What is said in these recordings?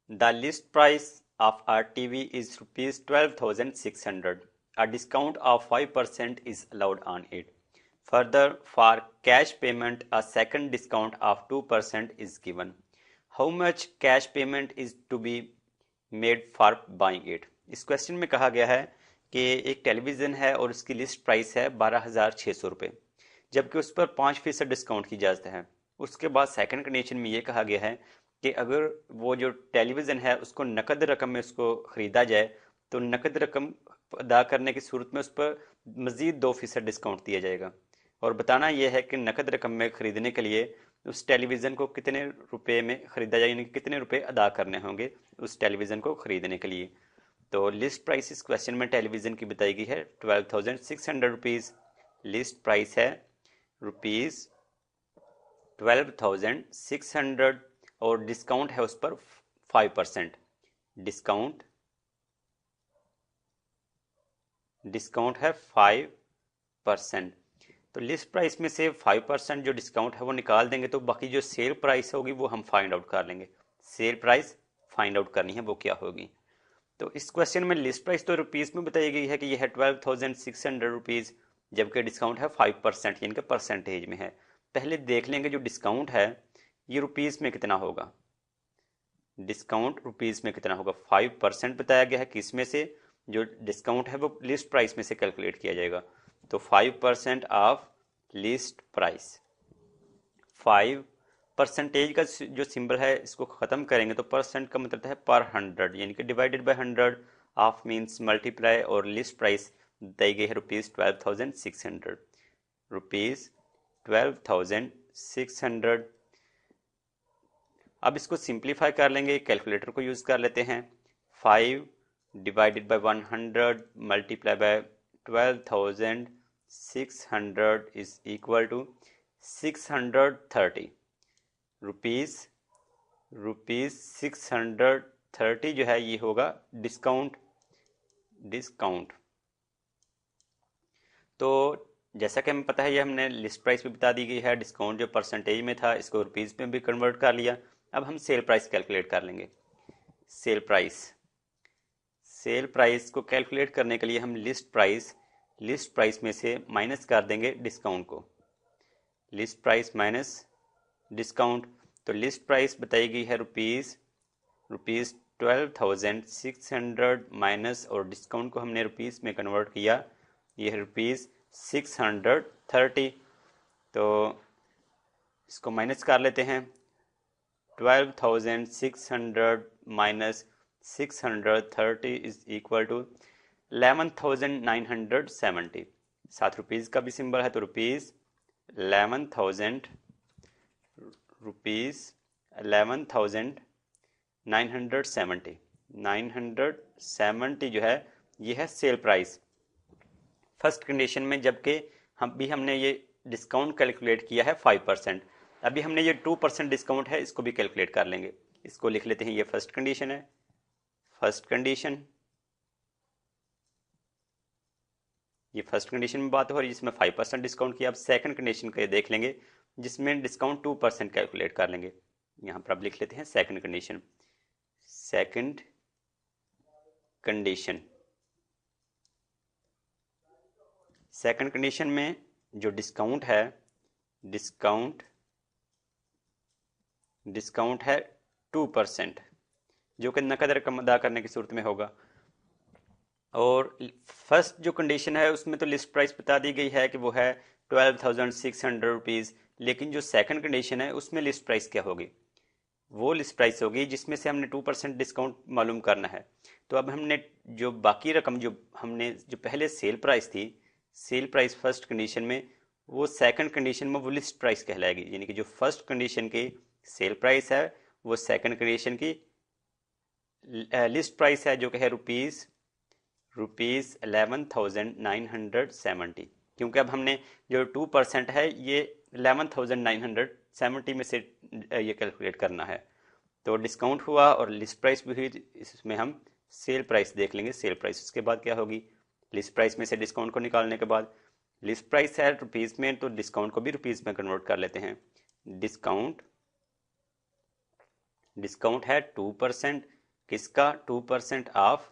The list price of our TV is rupees 12,600. A discount of 5% is allowed on it. Further, for cash payment, a second discount of 2% is given. How much cash payment is to be made for buying it? इस question में कहा गया है कि एक television है और उसकी लिस्ट प्राइस है 12,600 रुपये, जबकि उस पर 5% डिस्काउंट की इजाज़त है। उसके बाद सेकंड कंडीशन में ये कहा गया है कि अगर वो जो टेलीविज़न है उसको नकद रकम में उसको ख़रीदा जाए तो नकद रकम अदा करने की सूरत में उस पर मज़ीद 2% डिस्काउंट दिया जाएगा। और बताना यह है कि नकद रकम में ख़रीदने के लिए उस टेलीविज़न को कितने रुपए में ख़रीदा जाए, यानी कितने रुपए अदा करने होंगे उस टेलीविज़न को ख़रीदने के लिए। तो लिस्ट प्राइस इस क्वेश्चन में टेलीविज़न की बताई गई है 12,600 रुपीज़। लिस्ट प्राइस है रुपीज़ 12,600 और डिस्काउंट है उस पर 5%। डिस्काउंट है 5%। तो लिस्ट प्राइस में से 5% जो डिस्काउंट है वो निकाल देंगे तो बाकी जो सेल प्राइस होगी वो हम फाइंड आउट कर लेंगे। सेल प्राइस फाइंड आउट करनी है, वो क्या होगी। तो इस क्वेश्चन में लिस्ट प्राइस तो रुपीज़ में बताई गई है कि यह है 12,600 रुपीज़, जबकि डिस्काउंट है 5%, यानी कि परसेंटेज में है। पहले देख लेंगे जो डिस्काउंट है ये रुपीज़ में कितना होगा। डिस्काउंट रुपीज़ में कितना होगा, 5% बताया गया है कि इसमें से जो डिस्काउंट है वो लिस्ट प्राइस में से कैलकुलेट किया जाएगा। तो 5% ऑफ लिस्ट प्राइस। 5 परसेंटेज का जो सिंबल है इसको ख़त्म करेंगे तो परसेंट का मतलब है पर 100, यानी कि divided by 100, of means multiply, और लिस्ट प्राइस दी गई है रुपीज़ 12,600। रुपीज़ 12,600। अब इसको सिंप्लीफाई कर लेंगे, कैलकुलेटर को यूज़ कर लेते हैं। 5 divided by 100 multiply by 12,600 is equal to 630 rupees. 630 जो है ये होगा डिस्काउंट। तो जैसा कि हमें पता है ये हमने लिस्ट प्राइस भी बता दी गई है, डिस्काउंट जो परसेंटेज में था इसको रुपीज़ में भी कन्वर्ट कर लिया। अब हम सेल प्राइस कैलकुलेट कर लेंगे। सेल प्राइस को कैलकुलेट करने के लिए हम लिस्ट प्राइस में से माइनस कर देंगे डिस्काउंट को। लिस्ट प्राइस माइनस डिस्काउंट, तो लिस्ट प्राइस बताई गई है रुपीज़ 12,600 माइनस, और डिस्काउंट को हमने रुपीज़ में कन्वर्ट किया, ये है रुपीज़ 630। तो इसको माइनस कर लेते हैं। 12,600 माइनस 630 इज इक्वल टू 11,970। साथ रुपीज़ का भी सिंबल है तो रुपीज़ 11,970 जो है ये है सेल प्राइस फर्स्ट कंडीशन में, जबकि हमने ये डिस्काउंट कैलकुलेट किया है 5%। अभी हमने ये 2% डिस्काउंट है इसको भी कैलकुलेट कर लेंगे। इसको लिख लेते हैं, ये फर्स्ट कंडीशन है। ये फर्स्ट कंडीशन में बात हो रही है जिसमें 5% डिस्काउंट किया। अब सेकंड कंडीशन का ये देख लेंगे जिसमें डिस्काउंट 2% कैलकुलेट कर लेंगे। यहाँ पर अब लिख लेते हैं सेकंड कंडीशन। सेकंड कंडीशन में जो डिस्काउंट है 2%, जो कि नकद रकम अदा करने की सूरत में होगा। और फर्स्ट जो कंडीशन है उसमें तो लिस्ट प्राइस बता दी गई है कि वो है 12,600 रुपीज़, लेकिन जो सेकंड कंडीशन है उसमें लिस्ट प्राइस क्या होगी, वो लिस्ट प्राइस होगी जिसमें से हमने 2% डिस्काउंट मालूम करना है। तो अब हमने जो बाकी रकम जो पहले सेल प्राइस फर्स्ट कंडीशन में, वो सेकंड कंडीशन में वो लिस्ट प्राइस कहलाएगी, यानी कि जो फर्स्ट कंडीशन की सेल प्राइस है वो सेकंड कंडीशन की लिस्ट प्राइस है, जो कि है रुपीज़ 11,970। क्योंकि अब हमने जो 2% है ये 11,970 में से ये कैलकुलेट करना है। तो डिस्काउंट हुआ और लिस्ट प्राइस भी हुई, इसमें हम सेल प्राइस देख लेंगे। सेल प्राइस उसके बाद क्या होगी, लिस्ट प्राइस में से डिस्काउंट को निकालने के बाद, लिस्ट प्राइस है रुपीज़ में तो डिस्काउंट को भी रुपीज़ में कन्वर्ट कर लेते हैं। डिस्काउंट है 2%, किसका? 2% ऑफ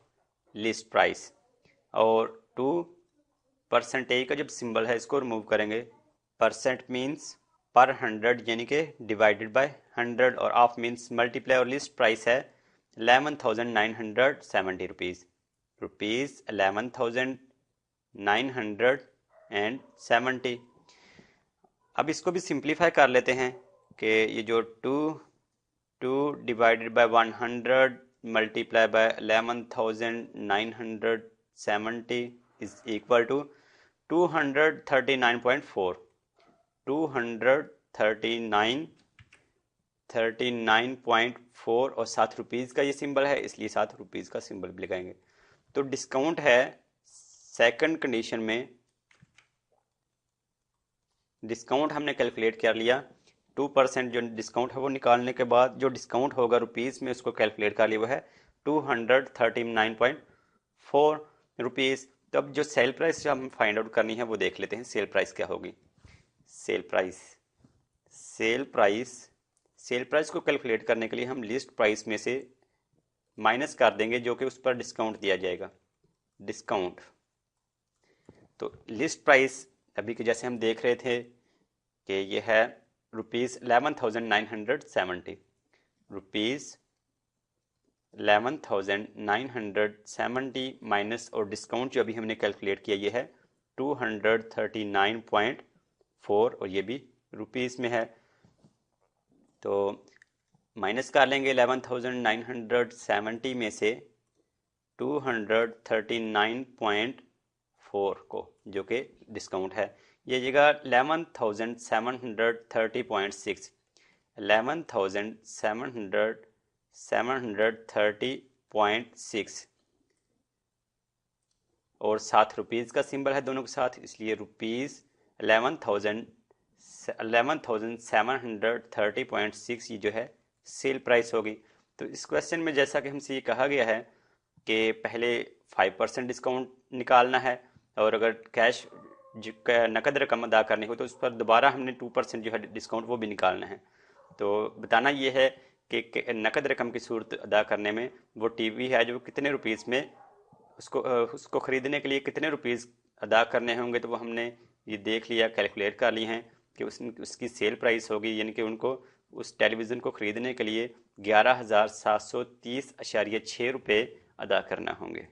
लिस्ट प्राइस। और 2% का जब सिंबल है इसको रिमूव करेंगे, परसेंट मीन्स पर 100 यानी कि डिवाइडेड बाय 100 और ऑफ मीन्स मल्टीप्लाई और लिस्ट प्राइस है 11,970 रुपीज़ 11,970। अब इसको भी सिंप्लीफाई कर लेते हैं कि ये जो 2 divided by 100 multiply by 11,970 is equal to 239.4 239.4 और 7 रुपीज़ का ये सिंबल है, इसलिए 7 रुपीज़ का सिंबल भी लगाएंगे। तो डिस्काउंट है सेकंड कंडीशन में, डिस्काउंट हमने कैलकुलेट कर लिया। 2% जो डिस्काउंट है वो निकालने के बाद जो डिस्काउंट होगा रुपीज़ में उसको कैलकुलेट कर लिया वो है 239.4 रुपीज़। तो अब जो सेल प्राइस जो हम फाइंड आउट करनी है वो देख लेते हैं, सेल प्राइस क्या होगी। सेल प्राइस को कैलकुलेट करने के लिए हम लिस्ट प्राइस में से माइनस कर देंगे जो कि उस पर डिस्काउंट दिया जाएगा, डिस्काउंट। तो लिस्ट प्राइस अभी के जैसे हम देख रहे थे कि ये है रुपीज़ 11,970, रुपीज़ 11,970 माइनस और डिस्काउंट जो अभी हमने कैलकुलेट किया ये है 239.4 और ये भी रुपीज़ में है। तो माइनस कर लेंगे 11,970 में से 239.4 को जो कि डिस्काउंट है, ये जगह 11,730.6 11,730.6 और 7 रुपीज़ का सिंबल है दोनों के साथ, इसलिए रुपीज़ 11,730.6 ये जो है सेल प्राइस होगी। तो इस क्वेश्चन में जैसा कि हमसे ये कहा गया है कि पहले 5% डिस्काउंट निकालना है और अगर कैश नकद रकम अदा करनी हो तो उस पर दोबारा हमने 2% जो है डिस्काउंट वो भी निकालना है। तो बताना ये है कि नकद रकम की सूरत अदा करने में वो टीवी है जो कितने रुपीज़ में उसको ख़रीदने के लिए कितने रुपीज़ अदा करने होंगे, तो वो हमने ये देख लिया, कैलकुलेट कर लिए हैं कि उसकी सेल प्राइस होगी, यानी कि उनको उस टेलीविज़न को ख़रीदने के लिए 11,730.6 रुपये अदा करना होंगे।